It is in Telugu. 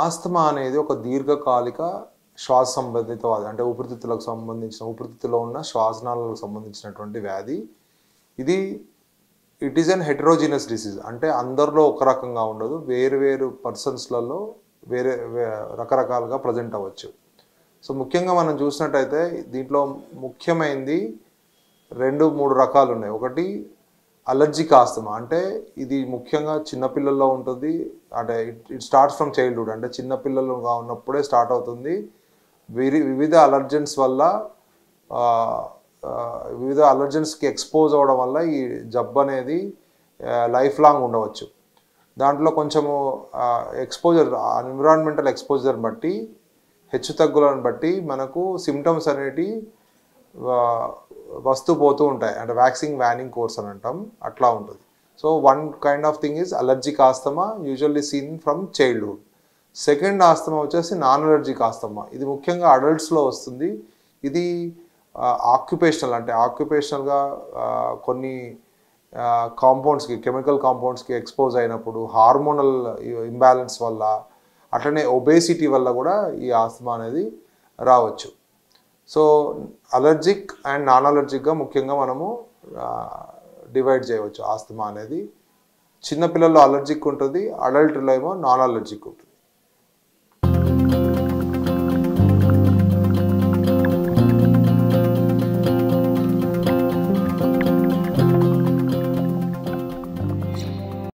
ఆస్తమా అనేది ఒక దీర్ఘకాలిక శ్వాస సంబంధిత వ్యాధి. అంటే ఊపిరితిత్తులకు సంబంధించిన ఊపిరితిత్తులో ఉన్న శ్వాసనాళాలకు సంబంధించినటువంటి వ్యాధి. ఇది ఇట్ ఈస్ అన్ హెటరోజినస్ డిసీజ్. అంటే అందరిలో ఒక రకంగా ఉండదు, వేరు పర్సన్స్లలో రకరకాలుగా ప్రజెంట్ అవ్వచ్చు. సో ముఖ్యంగా మనం చూసినట్టయితే దీంట్లో ముఖ్యమైనది 2-3 రకాలు ఉన్నాయి. ఒకటి అలర్జిక్ ఆస్తమా. అంటే ఇది ముఖ్యంగా చిన్నపిల్లల్లో ఉంటుంది. అంటే ఇట్ స్టార్ట్స్ ఫ్రమ్ చైల్డ్హుడ్. అంటే చిన్నపిల్లలుగా ఉన్నప్పుడే స్టార్ట్ అవుతుంది. వివిధ అలర్జెన్స్ వల్ల వివిధ అలర్జెన్స్కి ఎక్స్పోజ్ అవ్వడం వల్ల ఈ జబ్బు అనేది లైఫ్ లాంగ్ ఉండవచ్చు. దాంట్లో కొంచెము ఎక్స్పోజర్, ఎన్విరాన్మెంటల్ ఎక్స్పోజర్ బట్టి, హెచ్చుతగ్గులను బట్టి మనకు సిమ్టమ్స్ అనేటివి వస్తూ పోతూ ఉంటాయి. అంటే వ్యానింగ్ కోర్స్ అని అంటాం, అట్లా ఉంటుంది. So one kind of thing is allergic asthma, usually seen from childhood. Second asthma వచ్చేసి నాన్ అలర్జిక్ ఆస్తమా. ఇది ముఖ్యంగా అడల్ట్స్లో వస్తుంది. ఇది ఆక్యుపేషనల్, అంటే ఆక్యుపేషనల్గా కొన్ని కాంపౌండ్స్కి, కెమికల్ కాంపౌండ్స్కి ఎక్స్పోజ్ అయినప్పుడు, హార్మోనల్ ఇంబ్యాలెన్స్ వల్ల, అట్లనే ఒబేసిటీ వల్ల కూడా ఈ ఆస్తమా అనేది రావచ్చు. సో అలర్జిక్ అండ్ నాన్ అలర్జిక్గా ముఖ్యంగా మనము డివైడ్ చేయవచ్చు ఆస్తమా అనేది. చిన్నపిల్లల్లో అలర్జిక్ ఉంటుంది, అడల్ట్లో ఏమో నాన్ అలర్జిక్ ఉంటుంది.